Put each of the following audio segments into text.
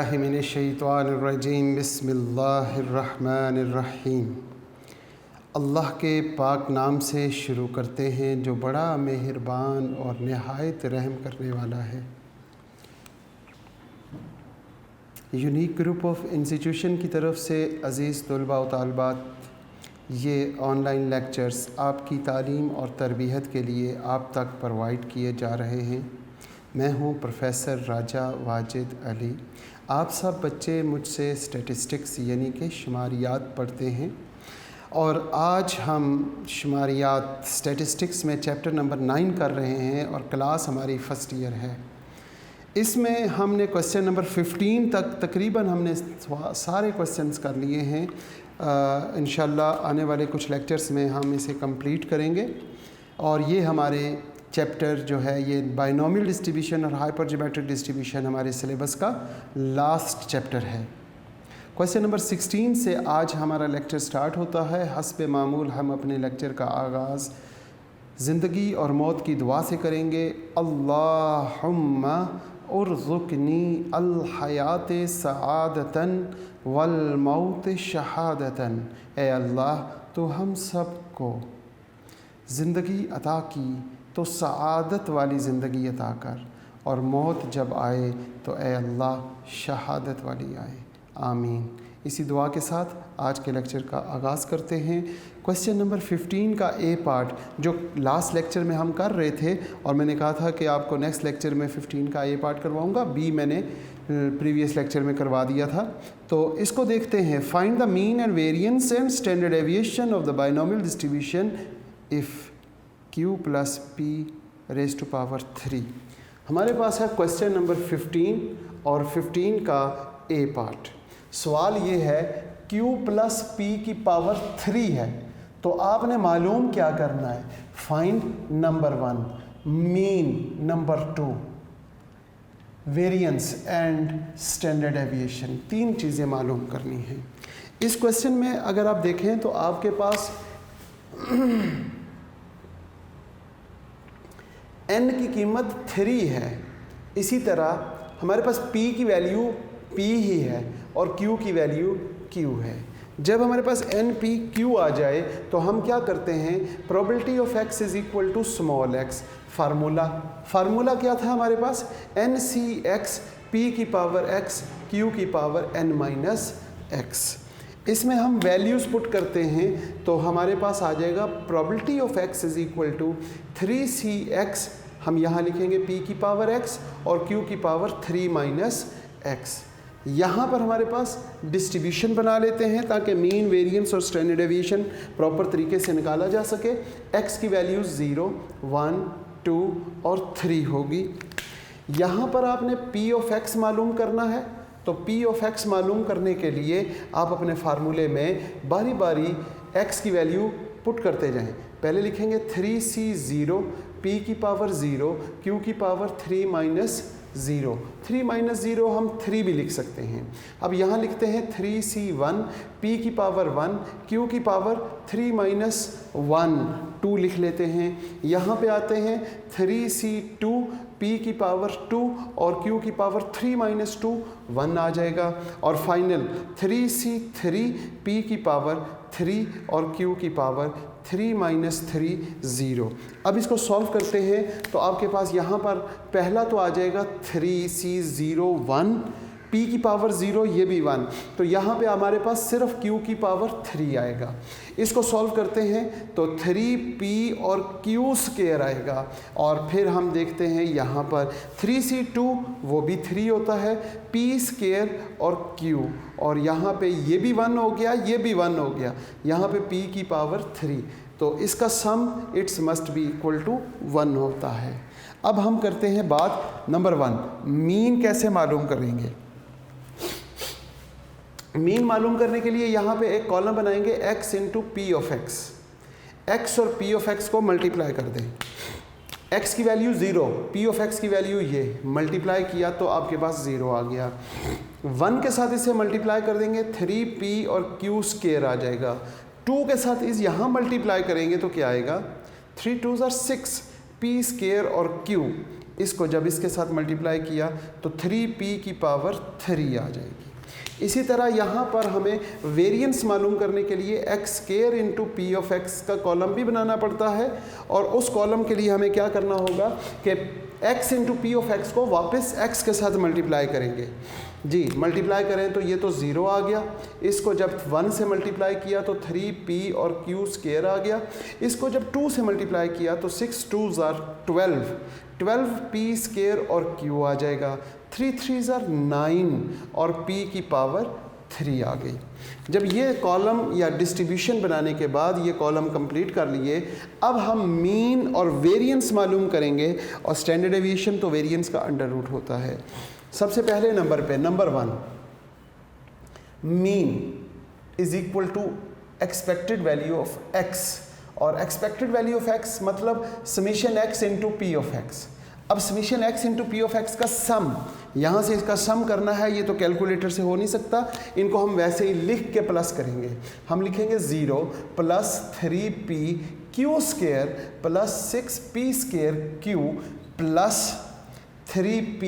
बिस्मिल्लाहि मिनश्शैतानिर्रजीम बिस्मिल्लाहिर्रहमानिर्रहीम। अल्लाह के पाक नाम से शुरू करते हैं जो बड़ा मेहरबान और नहायत रहम करने वाला है। यूनिक ग्रुप ऑफ इंस्टीट्यूशन की तरफ से अज़ीज़ तलबा व तालिबात, ये ऑनलाइन लेक्चर्स आपकी तालीम और तरबियत के लिए आप तक प्रोवाइड किए जा रहे हैं। मैं हूं प्रोफेसर राजा वाजिद अली। आप सब बच्चे मुझसे स्टैटिस्टिक्स यानी कि शुमारियात पढ़ते हैं और आज हम शुमारियात स्टैटिस्टिक्स में चैप्टर नंबर 9 कर रहे हैं और क्लास हमारी फ़र्स्ट ईयर है। इसमें हमने क्वेश्चन नंबर 15 तक तकरीबन हमने सारे क्वेश्चंस कर लिए हैं। इंशाल्लाह आने वाले कुछ लेक्चर्स में हम इसे कंप्लीट करेंगे और ये हमारे चैप्टर जो है ये बाइनोमियल डिस्ट्रीब्यूशन और हाइपरज्योमेट्रिक डिस्ट्रीब्यूशन हमारे सिलेबस का लास्ट चैप्टर है। क्वेश्चन नंबर 16 से आज हमारा लेक्चर स्टार्ट होता है। हस्ब मामूल हम अपने लेक्चर का आगाज़ ज़िंदगी और मौत की दुआ से करेंगे। अल्लाहुम्मा उर्ज़ुक़नी अल हयात सआदतन वल मौत शहादतन। ए अल्लाह, तो हम सब को ज़िंदगी अता की तो सआदत वाली ज़िंदगी अता कर, और मौत जब आए तो ए अल्लाह शहादत वाली आए। आमीन। इसी दुआ के साथ आज के लेक्चर का आगाज़ करते हैं। क्वेश्चन नंबर 15 का ए पार्ट जो लास्ट लेक्चर में हम कर रहे थे और मैंने कहा था कि आपको नेक्स्ट लेक्चर में 15 का ए पार्ट करवाऊंगा, बी मैंने प्रीवियस लेक्चर में करवा दिया था। तो इसको देखते हैं। Find the mean and variance and standard deviation of the binomial distribution if q plus p raise to power 3। हमारे पास है क्वेश्चन नंबर 15 और 15 का ए पार्ट। सवाल ये है q प्लस p की पावर 3 है, तो आपने मालूम क्या करना है? Find number 1 mean, number 2 variance and standard deviation. 3 चीज़ें मालूम करनी हैं। इस क्वेश्चन में अगर आप देखें तो आपके पास n की कीमत 3 है। इसी तरह हमारे पास p की वैल्यू p ही है और q की वैल्यू q है। जब हमारे पास n p q आ जाए तो हम क्या करते हैं? Probability of x is equal to small x। Formula क्या था हमारे पास? n c x p की पावर x q की पावर n माइनस x। इसमें हम वैल्यूज़ पुट करते हैं तो हमारे पास आ जाएगा probability of x is equal to 3cx। हम यहाँ लिखेंगे p की पावर x और q की पावर 3 माइनस x। यहाँ पर हमारे पास डिस्ट्रीब्यूशन बना लेते हैं ताकि मीन, वेरिएंस और स्टैंडर्ड डेविएशन प्रॉपर तरीके से निकाला जा सके। x की वैल्यू 0, 1, 2 और 3 होगी। यहाँ पर आपने p ऑफ x मालूम करना है, तो p ऑफ x मालूम करने के लिए आप अपने फार्मूले में बारी बारी x की वैल्यू पुट करते जाएं। पहले लिखेंगे 3c0 p की पावर 0 q की पावर 3 माइनस 0। 3 माइनस 0 हम 3 भी लिख सकते हैं। अब यहाँ लिखते हैं 3c1 p की पावर 1 q की पावर 3 माइनस 1, 2 लिख लेते हैं। यहाँ पे आते हैं 3c2 p की पावर 2 और q की पावर 3 माइनस 2, 1 आ जाएगा। और फाइनल 3c3 p की पावर 3 और q की पावर 3 माइनस 3, 0। अब इसको सॉल्व करते हैं तो आपके पास यहाँ पर पहला तो आ जाएगा 3c0 1, p की पावर 0 ये भी 1, तो यहाँ पे हमारे पास सिर्फ q की पावर 3 आएगा। इसको सॉल्व करते हैं तो 3p और q स्क्वायर आएगा। और फिर हम देखते हैं यहाँ पर 3c2 वो भी 3 होता है, p स्क्वायर और q, और यहाँ पे ये भी 1 हो गया, ये भी 1 हो गया, यहाँ पे p की पावर 3, तो इसका sum it's must be equal to 1 होता है। अब हम करते हैं बात नंबर 1, मीन कैसे मालूम करेंगे? मीन मालूम करने के लिए यहाँ पे एक कॉलम बनाएंगे x into P of x। x और p ऑफ x को मल्टीप्लाई कर दें। x की वैल्यू 0, p ऑफ x की वैल्यू ये, मल्टीप्लाई किया तो आपके पास 0 आ गया। 1 के साथ इसे मल्टीप्लाई कर देंगे 3p और q स्क्वायर आ जाएगा। 2 के साथ इस यहाँ मल्टीप्लाई करेंगे तो क्या आएगा? 3 2 6, p स्क्वायर और q। इसको जब इसके साथ मल्टीप्लाई किया तो 3p की पावर 3 आ जाएगी। इसी तरह यहाँ पर हमें वेरिएंस मालूम करने के लिए x square into P of X का कॉलम भी बनाना पड़ता है, और उस कॉलम के लिए हमें क्या करना होगा कि x into P of x को वापस एक्स के साथ मल्टीप्लाई करेंगे। जी मल्टीप्लाई करें तो ये तो 0 आ गया, इसको जब 1 से मल्टीप्लाई किया तो 3p और q स्क्वायर आ गया, इसको जब 2 से मल्टीप्लाई किया तो 6 2s are 12p स्क्वायर और q आ जाएगा, 3 3s are 9 और p की पावर 3 आ गई। जब ये कॉलम या डिस्ट्रीब्यूशन बनाने के बाद ये कॉलम कंप्लीट कर लिए, अब हम मीन और वेरिएंस मालूम करेंगे, और स्टैंडर्ड डेविएशन तो वेरिएंस का अंडर रूट होता है। सबसे पहले नंबर पे number 1, mean is equal to expected value of x, और एक्सपेक्टेड वैल्यू ऑफ x मतलब summation x into P of X. अब summation x into P of X का सम, यहाँ से इसका सम करना है, ये तो कैलकुलेटर से हो नहीं सकता, इनको हम वैसे ही लिख के प्लस करेंगे। हम लिखेंगे 0 plus 3p q square plus 6p square q plus 3p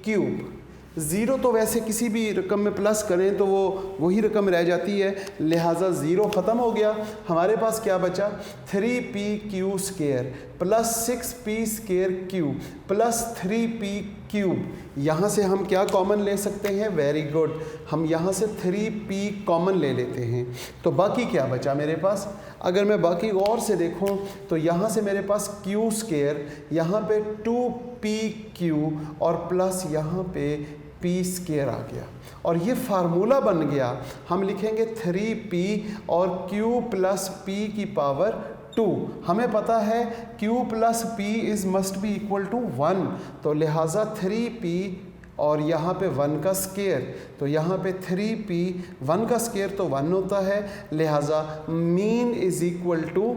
cube. 0 तो वैसे किसी भी रकम में प्लस करें तो वो वही रकम रह जाती है, लिहाजा 0 ख़त्म हो गया। हमारे पास क्या बचा, 3p Q square plus 6p square cube plus 3p cube. यहाँ से हम क्या कॉमन ले सकते हैं, वेरी गुड, हम यहाँ से 3p कॉमन ले लेते हैं। तो बाकी क्या बचा मेरे पास, अगर मैं बाकी गौर से देखूं तो यहाँ से मेरे पास q स्क्वायर, यहाँ पे 2pq और प्लस यहाँ पे p स्क्वायर आ गया, और ये फार्मूला बन गया। हम लिखेंगे 3p और q प्लस p की पावर 2। हमें पता है q plus p is must be equal to 1, तो लिहाजा 3p और यहाँ पे 1 का स्क्वायर, तो यहाँ पे 3p 1 का स्क्वायर तो 1 होता है, लिहाजा mean is equal to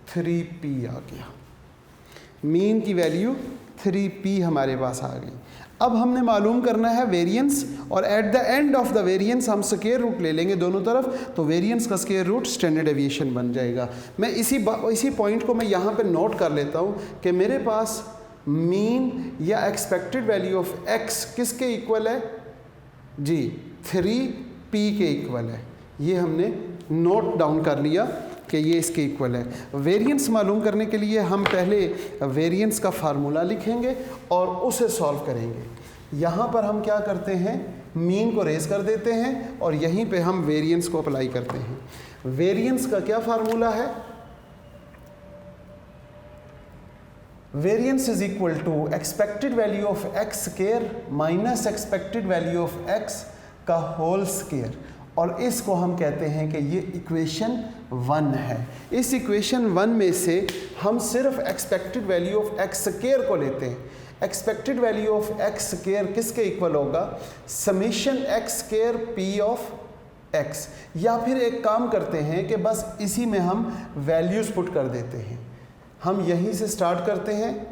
3p आ गया। मीन की वैल्यू 3p हमारे पास आ गई। अब हमने मालूम करना है वेरिएंस, और at the end of the variance हम स्क्वायर रूट ले लेंगे दोनों तरफ, तो वेरिएंस का स्क्वायर रूट स्टैंडर्ड डेविएशन बन जाएगा। मैं इसी पॉइंट को मैं यहाँ पे नोट कर लेता हूँ कि मेरे पास मीन या एक्सपेक्टेड वैल्यू ऑफ x किसके इक्वल है जी, 3p के इक्वल है। ये हमने नोट डाउन कर लिया कि ये इसके इक्वल है। वेरिएंस मालूम करने के लिए हम पहले वेरिएंस का फार्मूला लिखेंगे और उसे सॉल्व करेंगे। यहाँ पर हम क्या करते हैं, मीन को रेज कर देते हैं और यहीं पे हम वेरिएंस को अप्लाई करते हैं। वेरिएंस का क्या फार्मूला है, variance is equal to expected value of x square minus expected value of x का होल स्क्वायर, और इसको हम कहते हैं कि ये इक्वेशन 1 है। इस इक्वेशन 1 में से हम सिर्फ expected value of x square को लेते हैं। Expected value of x square किसके इक्वल होगा, summation x square p of x, या फिर एक काम करते हैं कि बस इसी में हम वैल्यूज पुट कर देते हैं। हम यहीं से स्टार्ट करते हैं,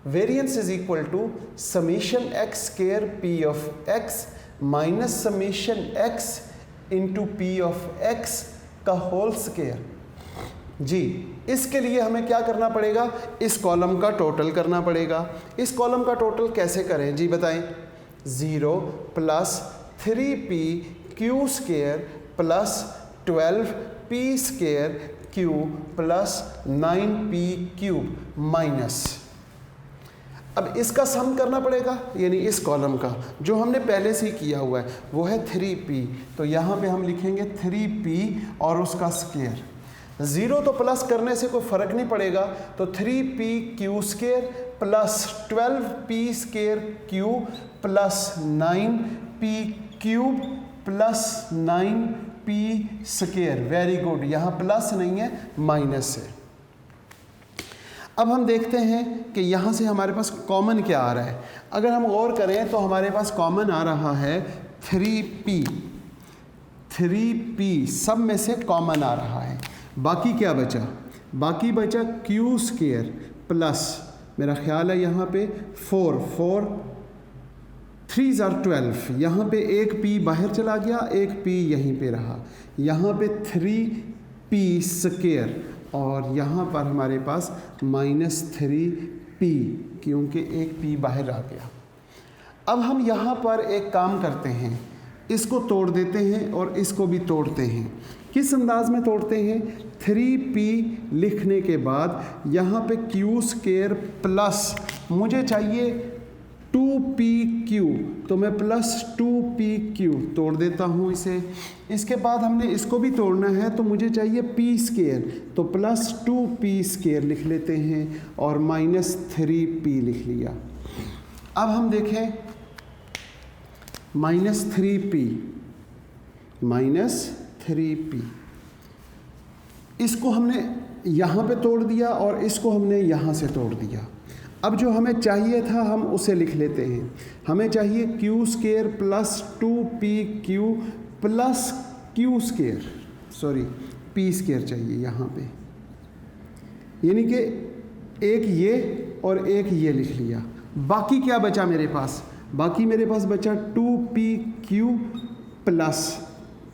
variance is equal to summation x square p of x minus summation x into P of x का होल स्क्वायर। जी इसके लिए हमें क्या करना पड़ेगा, इस कॉलम का टोटल करना पड़ेगा। इस कॉलम का टोटल कैसे करें जी बताएं, 0 plus 3p q square plus 12p square q plus 9p cube minus, अब इसका सम करना पड़ेगा, यानी इस कॉलम का जो हमने पहले से ही किया हुआ है वो है 3p, तो यहाँ पे हम लिखेंगे 3p और उसका स्क्वायर। 0 तो प्लस करने से कोई फ़र्क नहीं पड़ेगा, तो 3p q square plus 12p square q plus 9p cube plus 9p square. Very good, यहाँ प्लस नहीं है माइनस है। अब हम देखते हैं कि यहाँ से हमारे पास कॉमन क्या आ रहा है। अगर हम गौर करें तो हमारे पास कॉमन आ रहा है 3p सब में से कॉमन आ रहा है। बाकी क्या बचा, बाकी बचा q स्क्वायर प्लस मेरा ख्याल है यहाँ पे 4 3s are 12, यहाँ पे एक p बाहर चला गया, एक p यहीं पे रहा, यहाँ पे 3p स्क्वायर और यहाँ पर हमारे पास -3p P, क्योंकि एक P बाहर आ गया। अब हम यहाँ पर एक काम करते हैं, इसको तोड़ देते हैं और इसको भी तोड़ते हैं। किस अंदाज में तोड़ते हैं? 3P लिखने के बाद यहाँ पे Q स्क्वायर प्लस मुझे चाहिए 2PQ, तो मैं प्लस 2PQ तोड़ देता हूँ इसे। इसके बाद हमने इसको भी तोड़ना है, तो मुझे चाहिए P स्क्वायर, तो प्लस 2P स्क्वायर लिख लेते हैं और माइनस 3P लिख लिया। अब हम देखें माइनस 3P, इसको हमने यहाँ पे तोड़ दिया और इसको हमने यहाँ से तोड़ दिया। अब जो हमें चाहिए था हम उसे लिख लेते हैं। हमें चाहिए Q square plus 2PQ plus Q square, sorry P square चाहिए यहाँ पे, यानी कि एक ये और एक ये लिख लिया। बाकी क्या बचा मेरे पास? बाकी मेरे पास बचा 2PQ plus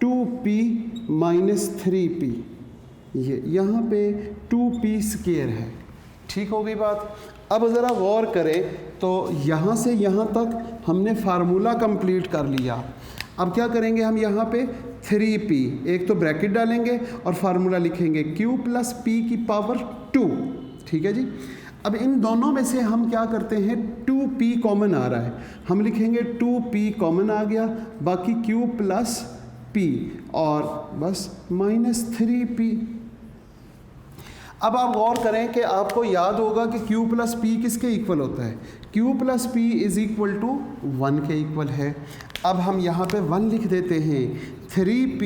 2P minus 3P, ये यहाँ पे 2P स्क्वायर है। ठीक हो गई बात। अब ज़रा गौर करें तो यहाँ से यहाँ तक हमने फार्मूला कंप्लीट कर लिया। अब क्या करेंगे हम यहाँ पे 3P, एक तो ब्रैकेट डालेंगे और फार्मूला लिखेंगे Q प्लस P की पावर 2। ठीक है जी। अब इन दोनों में से हम क्या करते हैं, 2P कॉमन आ रहा है, हम लिखेंगे 2P कॉमन आ गया, बाकी Q प्लस P और बस माइनस 3P। अब आप गौर करें कि आपको याद होगा कि Q प्लस P किसके इक्वल होता है? Q plus P is equal to 1 के इक्वल है। अब हम यहाँ पे 1 लिख देते हैं। 3P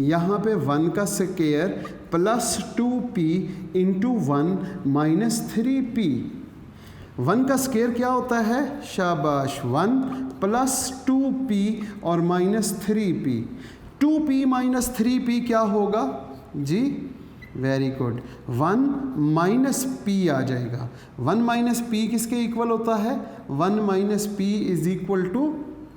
यहाँ पे 1 का square plus 2P into 1 minus 3P। 1 का स्क्वायर क्या होता है? शाबाश, 1 प्लस 2P और minus 3P। 2P minus 3P क्या होगा जी? वेरी गुड, 1 माइनस P आ जाएगा। 1 माइनस P किसके इक्वल होता है? 1 minus P is equal to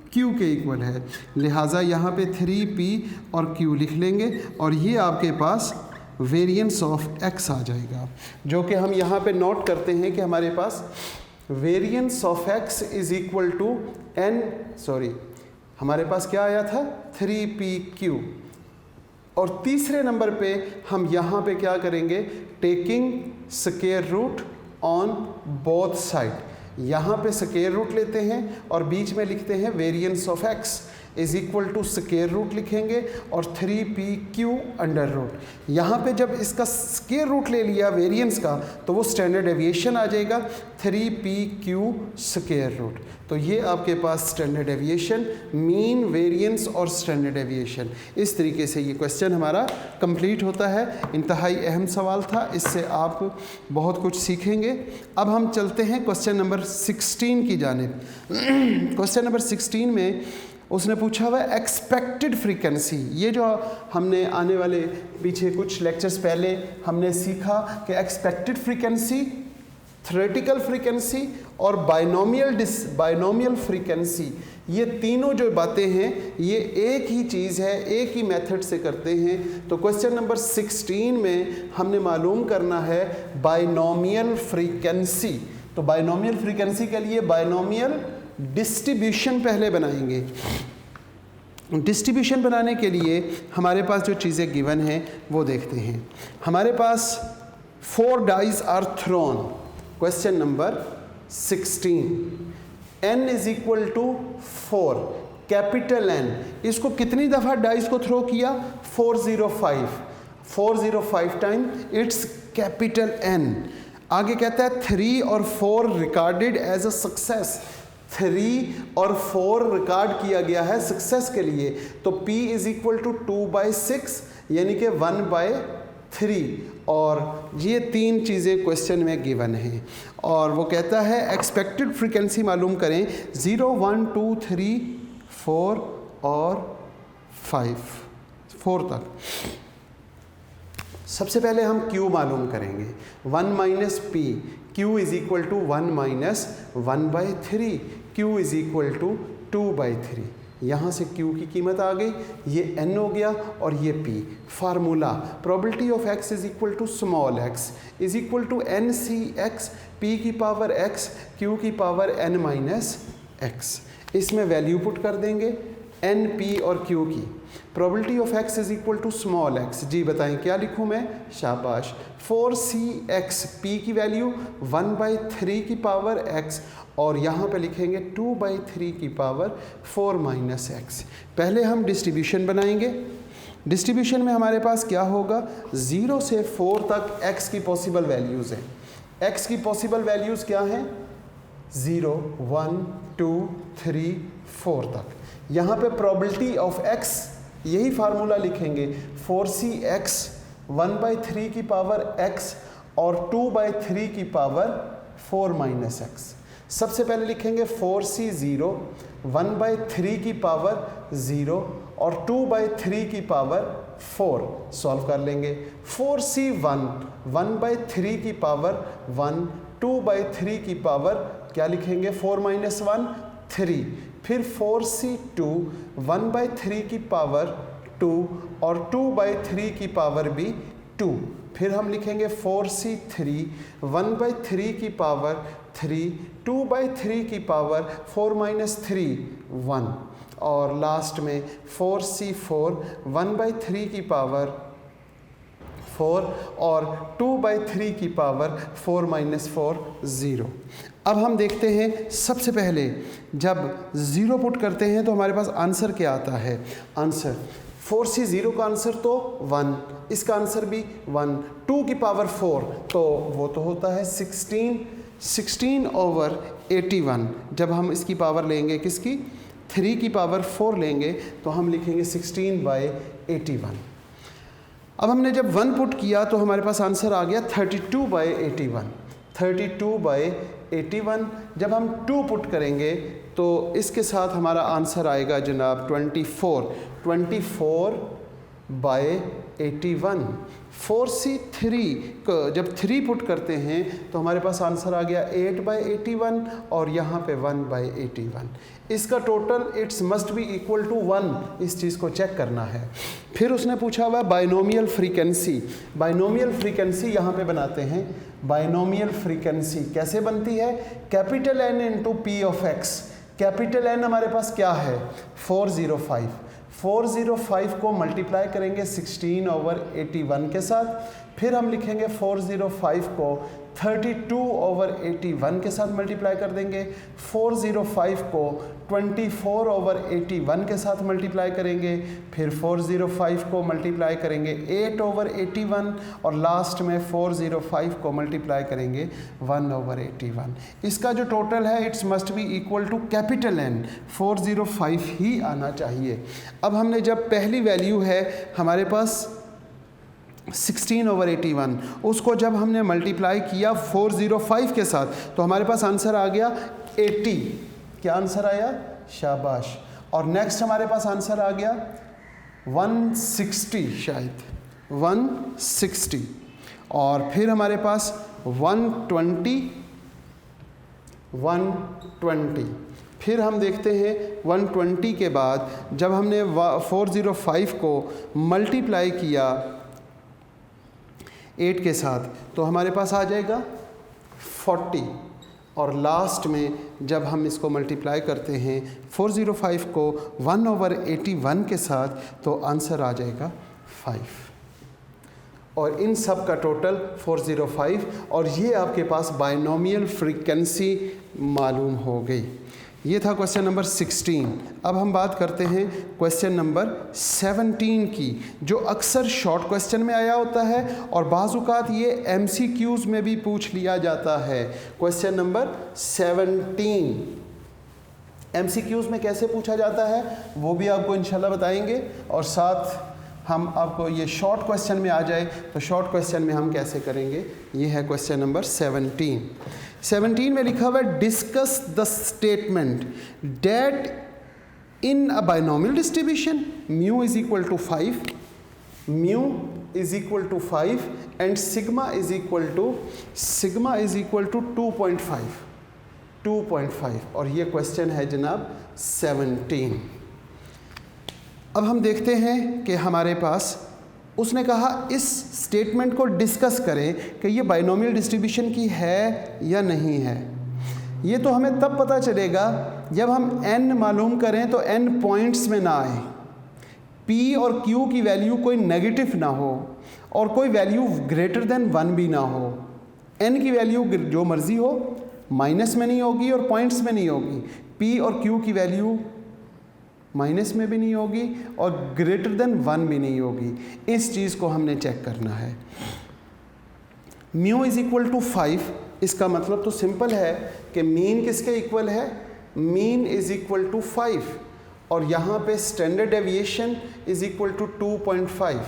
Q के इक्वल है। लिहाजा यहाँ पे 3P और Q लिख लेंगे और ये आपके पास वेरिएंस ऑफ x आ जाएगा, जो कि हम यहाँ पे नोट करते हैं कि हमारे पास variance of x is equal to हमारे पास क्या आया था? 3PQ। और तीसरे नंबर पे हम यहाँ पे क्या करेंगे? Taking square root on both side. यहाँ पे स्क्वायर रूट लेते हैं और बीच में लिखते हैं variance of x is equal to square root लिखेंगे और 3PQ अंडर रूट। यहाँ पे जब इसका स्क्वायर रूट ले लिया वेरिएंस का, तो वो स्टैंडर्ड डेविएशन आ जाएगा 3PQ स्क्वायर रूट। तो ये आपके पास स्टैंडर्ड डेविएशन, मीन, वेरिएंस और स्टैंडर्ड डेविएशन, इस तरीके से ये क्वेश्चन हमारा कंप्लीट होता है। इंतहाई अहम सवाल था, इससे आप बहुत कुछ सीखेंगे। अब हम चलते हैं क्वेश्चन नंबर 16 की जानिब। क्वेश्चन नंबर 16 में उसने पूछा हुआ एक्सपेक्टेड फ्रीक्वेंसी। ये जो हमने आने वाले पीछे कुछ लेक्चर्स पहले हमने सीखा कि एक्सपेक्टेड फ्रीक्वेंसी, थ्योरेटिकल फ्रीक्वेंसी और बाइनोमियल फ्रीक्वेंसी, ये तीनों जो बातें हैं ये एक ही चीज़ है, एक ही मेथड से करते हैं। तो क्वेश्चन नंबर 16 में हमने मालूम करना है बाइनोमियल फ्रीक्वेंसी। तो बाइनोमियल फ्रीक्वेंसी के लिए बाइनोमियल डिस्ट्रीब्यूशन पहले बनाएंगे। डिस्ट्रीब्यूशन बनाने के लिए हमारे पास जो चीज़ें गिवन हैं वो देखते हैं। हमारे पास 4 dice are thrown. Question number 16, n is equal to 4, capital N। इसको कितनी दफ़ा डाइस को थ्रो किया? 405 टाइम इट्स कैपिटल N। आगे कहता है 3 और 4 रिकॉर्डेड एज अ सक्सेस। 3 और 4 रिकॉर्ड किया गया है सक्सेस के लिए। तो P इज इक्वल टू 2/6 यानी कि 1/3। और ये 3 चीज़ें क्वेश्चन में गिवन हैं और वो कहता है एक्सपेक्टेड फ्रीक्वेंसी मालूम करें 0, 1, 2, 3, 4 और 4 तक। सबसे पहले हम Q मालूम करेंगे। 1 minus P, Q is equal to 1 minus 1/3, Q is equal to 2/3। यहाँ से Q की कीमत आ गई, ये N हो गया और ये P। Formula probability of x is equal to small x is equal to NCx P की पावर x Q की पावर N माइनस x। इसमें वैल्यू पुट कर देंगे N, P और Q की। Probability of x is equal to small x, जी बताएं क्या लिखूँ मैं? शाबाश। 4cx P की वैल्यू 1/3 की पावर x और यहाँ पे लिखेंगे 2/3 की पावर 4 माइनस x। पहले हम डिस्ट्रीब्यूशन बनाएंगे। डिस्ट्रीब्यूशन में हमारे पास क्या होगा? 0 से 4 तक x की पॉसिबल वैल्यूज़ हैं। x की पॉसिबल वैल्यूज़ क्या हैं? 0, 1, 2, 3, 4 तक। यहाँ पे प्रोबेबिलिटी ऑफ x, यही फार्मूला लिखेंगे 4cx 1/3 की पावर x और 2/3 की पावर 4 माइनस x। सबसे पहले लिखेंगे 4c0 1/3 की पावर 0 और 2/3 की पावर 4, सॉल्व कर लेंगे। 4c1 1/3 की पावर 1, 2/3 की पावर क्या लिखेंगे? 4 माइनस 1 3। फिर 4c2 1/3 की पावर 2 और 2/3 की पावर भी 2। फिर हम लिखेंगे 4c3 1/3 की पावर 3, 2/3 की पावर 4 माइनस 3 1 और लास्ट में 4c4 1/3 की पावर 4 और 2/3 की पावर 4 माइनस 4 0। अब हम देखते हैं, सबसे पहले जब 0 पुट करते हैं तो हमारे पास आंसर क्या आता है? आंसर 4c0 का आंसर तो 1, इसका आंसर भी 1, 2 की पावर 4 तो वो तो होता है 16/81। जब हम इसकी पावर लेंगे किसकी? 3 की पावर 4 लेंगे तो हम लिखेंगे 16/81। अब हमने जब 1 पुट किया तो हमारे पास आंसर आ गया 32/81। 32/81। जब हम 2 पुट करेंगे तो इसके साथ हमारा आंसर आएगा जनाब 24/81। 4c3 को जब 3 पुट करते हैं तो हमारे पास आंसर आ गया 8/81 और यहाँ पे 1/81। इसका total it's must be equal to 1, इस चीज़ को चेक करना है। फिर उसने पूछा हुआ बाइनोमियल फ्रीक्वेंसी। बाइनोमियल फ्रीक्वेंसी यहाँ पे बनाते हैं। बाइनोमियल फ्रीक्वेंसी कैसे बनती है? Capital N into P of x। Capital N हमारे पास क्या है? 405। 405 को मल्टीप्लाई करेंगे 16/81 के साथ। फिर हम लिखेंगे 405 को 32/81 के साथ मल्टीप्लाई कर देंगे। 405 को 24/81 के साथ मल्टीप्लाई करेंगे। फिर 405 को मल्टीप्लाई करेंगे 8/81 और लास्ट में 405 को मल्टीप्लाई करेंगे 1/81। इसका जो टोटल है it's must be equal to capital N 405 ही आना चाहिए। अब हमने जब पहली वैल्यू है हमारे पास 16/81, उसको जब हमने मल्टीप्लाई किया 405 के साथ तो हमारे पास आंसर आ गया 80। क्या आंसर आया? शाबाश। और नेक्स्ट हमारे पास आंसर आ गया 160, शायद 160। और फिर हमारे पास 120। फिर हम देखते हैं 120 के बाद जब हमने 405 को मल्टीप्लाई किया 8 के साथ तो हमारे पास आ जाएगा 40। और लास्ट में जब हम इसको मल्टीप्लाई करते हैं 405 को 1/81 के साथ तो आंसर आ जाएगा 5। और इन सब का टोटल 405 और ये आपके पास बाइनोमियल फ्रीक्वेंसी मालूम हो गई। ये था क्वेश्चन नंबर 16। अब हम बात करते हैं क्वेश्चन नंबर 17 की, जो अक्सर शॉर्ट क्वेश्चन में आया होता है और बाज़-औक़ात ये MCQs में भी पूछ लिया जाता है। क्वेश्चन नंबर 17 MCQs में कैसे पूछा जाता है वो भी आपको इंशाल्लाह बताएंगे, और साथ हम आपको ये शॉर्ट क्वेश्चन में आ जाए तो शॉर्ट क्वेश्चन में हम कैसे करेंगे। ये है क्वेश्चन नंबर 17 में लिखा हुआ है discuss the statement that in a binomial distribution mu is equal to 5 and sigma is equal to 2.5 और ये क्वेश्चन है जनाब 17। अब हम देखते हैं कि हमारे पास उसने कहा इस स्टेटमेंट को डिस्कस करें कि ये बाइनोमियल डिस्ट्रीब्यूशन की है या नहीं है। ये तो हमें तब पता चलेगा जब हम n मालूम करें तो n पॉइंट्स में ना आए, p और q की वैल्यू कोई नेगेटिव ना हो और कोई वैल्यू ग्रेटर देन 1 भी ना हो। n की वैल्यू जो मर्जी हो, माइनस में नहीं होगी और पॉइंट्स में नहीं होगी। p और q की वैल्यू माइनस में भी नहीं होगी और ग्रेटर देन 1 भी नहीं होगी। इस चीज़ को हमने चेक करना है। म्यू इज इक्वल टू 5, इसका मतलब तो सिंपल है कि मीन किसके इक्वल है, मीन इज इक्वल टू 5 और यहाँ पे standard deviation is equal to 2.5।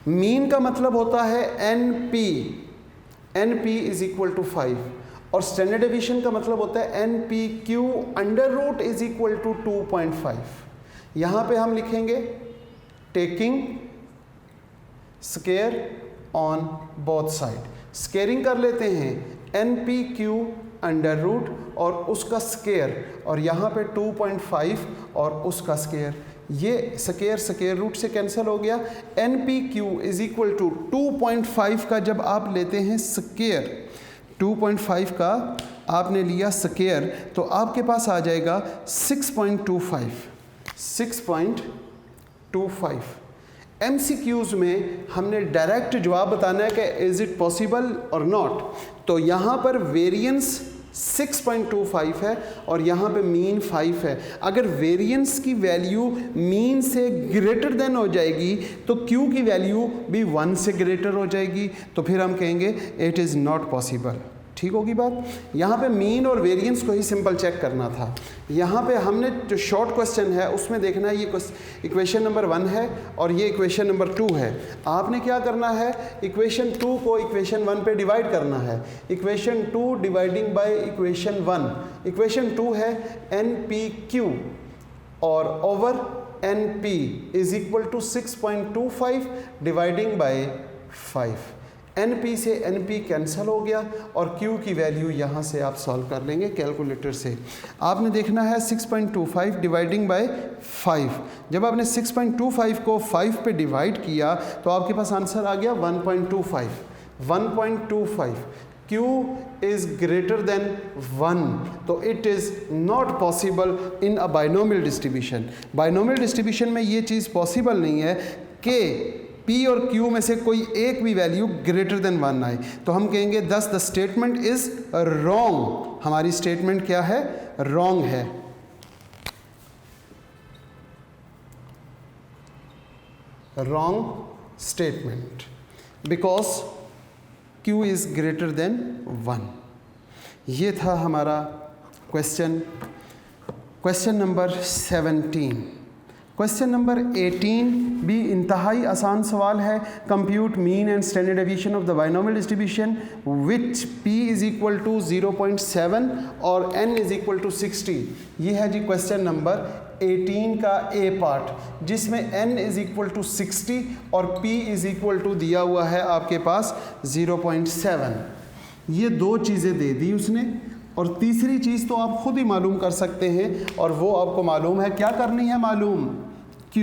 Mean का मतलब होता है NP, NP is equal to 5 और स्टैंडर्ड डेविएशन का मतलब होता है NPQ under root is equal to 2.5। यहाँ पे हम लिखेंगे taking square on both side. Squaring कर लेते हैं NPQ अंडर रूट और उसका स्केयर और यहाँ पे 2.5 और उसका स्केयर। ये स्केयर रूट से कैंसिल हो गया। NPQ इज इक्वल टू 2.5 का जब आप लेते हैं स्केयर, 2.5 का आपने लिया स्केयर तो आपके पास आ जाएगा 6.25। MCQs में हमने डायरेक्ट जवाब बताना है कि इज़ इट पॉसिबल और नॉट। तो यहाँ पर वेरिएंस 6.25 है और यहाँ पे मीन 5 है। अगर वेरिएंस की वैल्यू मीन से ग्रेटर देन हो जाएगी तो Q की वैल्यू भी 1 से ग्रेटर हो जाएगी, तो फिर हम कहेंगे इट इज़ नॉट पॉसिबल। ठीक होगी बात। यहाँ पे मीन और वेरिएंस को ही सिंपल चेक करना था। यहाँ पे हमने जो शॉर्ट क्वेश्चन है उसमें देखना है ये इक्वेशन नंबर 1 है और ये इक्वेशन नंबर 2 है। आपने क्या करना है, इक्वेशन 2 को इक्वेशन 1 पे डिवाइड करना है। Equation 2 dividing by equation 1। Equation 2 है NPQ और over NP is equal to 6.25 dividing by 5। NP से NP कैंसिल हो गया और Q की वैल्यू यहाँ से आप सॉल्व कर लेंगे कैलकुलेटर से। आपने देखना है 6.25 डिवाइडिंग बाय 5। जब आपने 6.25 को 5 पे डिवाइड किया तो आपके पास आंसर आ गया 1.25। Q इज़ ग्रेटर देन 1, तो it is not possible in a binomial distribution. Binomial distribution में ये चीज़ पॉसिबल नहीं है कि P और Q में से कोई एक भी वैल्यू ग्रेटर देन 1 आए। तो हम कहेंगे दस द स्टेटमेंट इज रॉन्ग। हमारी स्टेटमेंट क्या है, रॉन्ग है। Wrong statement because Q is greater than 1। ये था हमारा क्वेश्चन नंबर 17। क्वेश्चन नंबर 18 भी इंतहाई आसान सवाल है। Compute mean and standard deviation of the binomial distribution which p is equal to 0.7 और n इज इक्वल टू 60। ये है जी क्वेश्चन नंबर 18 का A पार्ट, जिसमें n इज इक्वल टू 60 और p इज इक्वल टू दिया हुआ है आपके पास 0.7। ये दो चीज़ें दे दी उसने और तीसरी चीज़ तो आप खुद ही मालूम कर सकते हैं और वो आपको मालूम है। क्या करनी है मालूम, Q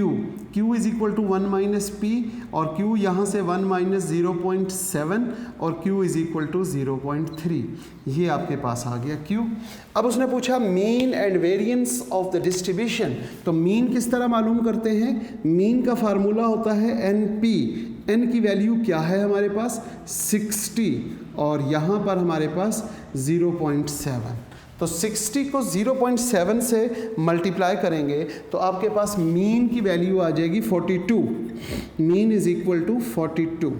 is equal to 1 minus P और Q यहाँ से 1 माइनस 0.7 और Q इज इक्वल टू 0.3। ये आपके पास आ गया Q। अब उसने पूछा mean and variance of the distribution. तो मीन किस तरह मालूम करते हैं, मीन का फार्मूला होता है NP। n की वैल्यू क्या है हमारे पास 60 और यहाँ पर हमारे पास 0.7। तो 60 को 0.7 से मल्टीप्लाई करेंगे तो आपके पास मीन की वैल्यू आ जाएगी 42। Mean is equal to 42।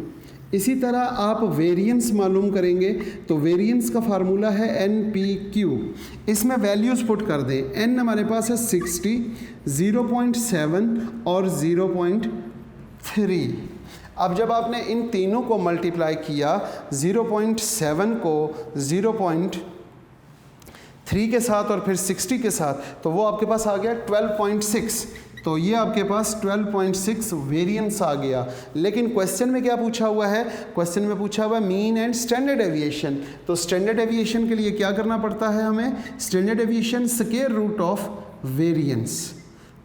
इसी तरह आप वेरिएंस मालूम करेंगे तो वेरिएंस का फार्मूला है NPQ। इसमें वैल्यूज़ पुट कर दें। n हमारे पास है 60, 0.7 और 0.3। अब जब आपने इन तीनों को मल्टीप्लाई किया, 0.7 को 0.3 के साथ और फिर 60 के साथ, तो वो आपके पास आ गया 12.6। तो ये आपके पास 12.6 वेरिएंस आ गया। लेकिन क्वेश्चन में क्या पूछा हुआ है, क्वेश्चन में पूछा हुआ है मीन एंड स्टैंडर्ड डेविएशन। तो स्टैंडर्ड डेविएशन के लिए क्या करना पड़ता है हमें, standard deviation square root of variance.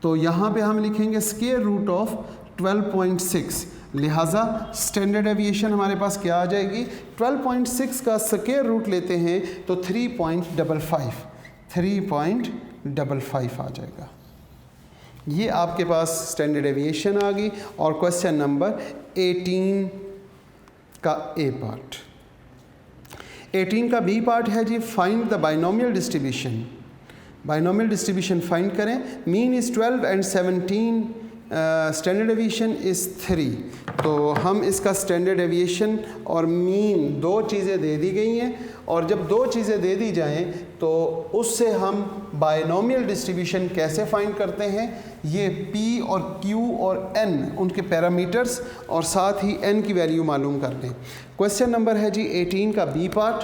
तो यहाँ पे हम लिखेंगे स्क्वायर रूट ऑफ 12.6, लिहाजा स्टैंडर्ड एविएशन हमारे पास क्या आ जाएगी, 12.6 का स्क्वायर रूट लेते हैं तो 3.55 आ जाएगा। ये आपके पास स्टैंडर्ड एविएशन आ गई। और क्वेश्चन नंबर 18 का ए पार्ट। 18 का बी पार्ट है जी, find the binomial distribution. Binomial distribution find करें। Mean is 12 and 17, standard deviation is 3। तो हम इसका स्टैंडर्ड एविएशन और मीन दो चीज़ें दे दी गई हैं, और जब दो चीज़ें दे दी जाएं तो उससे हम बाइनोमियल डिस्ट्रीब्यूशन कैसे फाइंड करते हैं, ये P और Q और N उनके पैरामीटर्स और साथ ही N की वैल्यू मालूम कर लें। क्वेश्चन नंबर है जी 18 का बी पार्ट,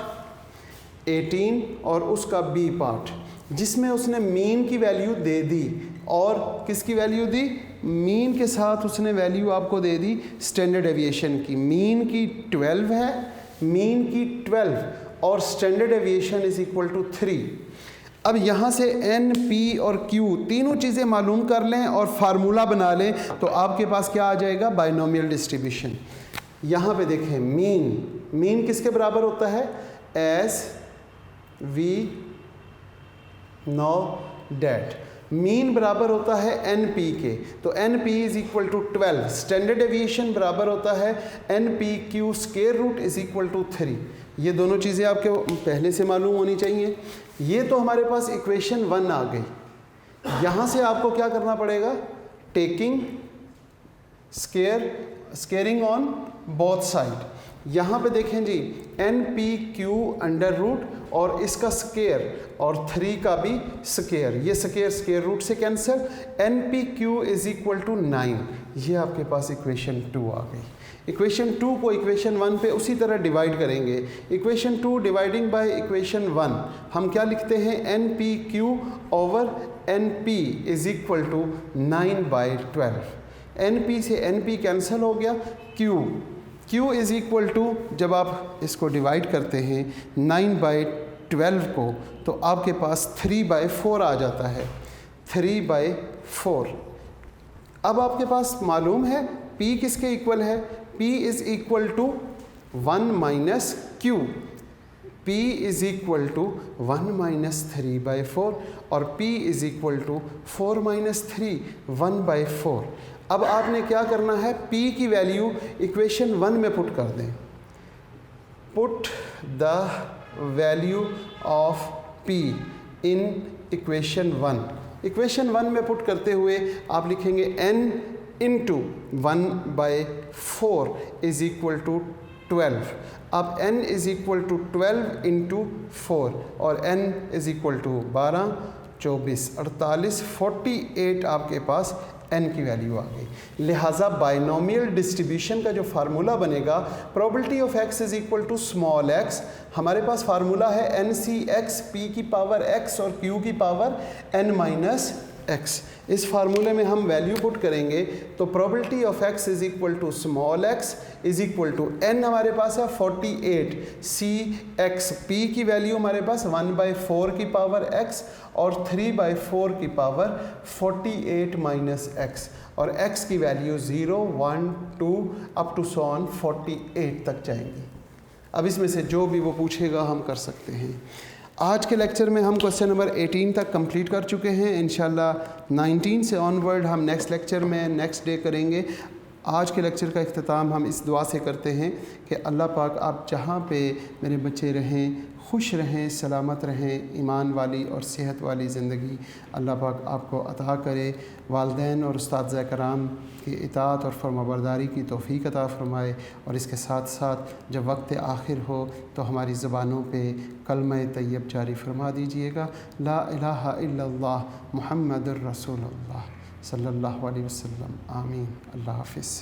18 और उसका बी पार्ट, जिसमें उसने मीन की वैल्यू दे दी और किसकी वैल्यू दी, मीन के साथ उसने वैल्यू आपको दे दी स्टैंडर्ड एविएशन की। मीन की 12 है, मीन की 12 और standard deviation is equal to 3। अब यहाँ से N, P और Q तीनों चीज़ें मालूम कर लें और फार्मूला बना लें तो आपके पास क्या आ जाएगा, बाइनोमियल डिस्ट्रीब्यूशन। यहाँ पे देखें मीन किसके बराबर होता है, as we know that, mean बराबर होता है NP के, तो NP is equal to 12। Standard deviation बराबर होता है NPQ square root is equal to 3। ये दोनों चीज़ें आपके पहले से मालूम होनी चाहिए। ये तो हमारे पास इक्वेशन 1 आ गई। यहाँ से आपको क्या करना पड़ेगा, taking squaring on both side. यहाँ पे देखें जी NPQ अंडर रूट और इसका स्केयर और 3 का भी स्केयर, ये स्केयर रूट से cancel, NPQ is equal to 9। ये आपके पास इक्वेशन 2 आ गई। इक्वेशन 2 को इक्वेशन 1 पे उसी तरह डिवाइड करेंगे। इक्वेशन 2 डिवाइडिंग बाय इक्वेशन 1 हम क्या लिखते हैं, NPQ over NP is equal to 9/12। NP से NP कैंसिल हो गया, Q इज इक्वल टू, जब आप इसको डिवाइड करते हैं 9/12 को तो आपके पास 3/4 आ जाता है, 3/4। अब आपके पास मालूम है P किसके इक्वल है, P is equal to 1 minus Q, P is equal to 1 minus 3/4 और P is equal to 4 minus 3, 1/4। अब आपने क्या करना है, P की वैल्यू इक्वेशन 1 में पुट कर दें। Put the value of P in equation 1। Equation 1 में पुट करते हुए आप लिखेंगे n into 1/4 is equal to 12। अब n is equal to 12 into 4 और n इज इक्वल टू 12, 24, 48, 48 आपके पास n की वैल्यू आ गई। लिहाजा बाइनोमियल डिस्ट्रीब्यूशन का जो फार्मूला बनेगा, probability of x is equal to small x, हमारे पास फार्मूला है NCx, p की पावर x और q की पावर n माइनस x। इस फार्मूले में हम वैल्यू पुट करेंगे तो probability of x is equal to small x is equal to n हमारे पास है 48, cx p की वैल्यू हमारे पास 1/4 की पावर x और 3/4 की पावर 48 माइनस x, और x की value 0, 1, 2 up to so on 48 तक जाएंगी। अब इसमें से जो भी वो पूछेगा हम कर सकते हैं। आज के लेक्चर में हम क्वेश्चन नंबर 18 तक कंप्लीट कर चुके हैं। इंशाल्लाह 19 से ऑनवर्ड हम नेक्स्ट लेक्चर में नेक्स्ट डे करेंगे। आज के लेक्चर का इख्तिताम हम इस दुआ से करते हैं कि अल्लाह पाक आप जहाँ पे मेरे बच्चे रहें, खुश रहें, सलामत रहें, ईमान वाली और सेहत वाली ज़िंदगी अल्लाह पाक आपको अता करे। वालिदैन और उस्ताद कराम की इताअत और फरमाबरदारी की तौफ़ीक अता फ़रमाए, और इसके साथ साथ जब वक्त आखिर हो तो हमारी ज़बानों पे कलमा तैयब जारी फरमा दीजिएगा, ला इलाहा इल्लल्लाह मुहम्मदुर रसूलुल्लाह सल्लल्लाहु अलैहि वसल्लम। आमीन। अल्लाह हाफ़िज़।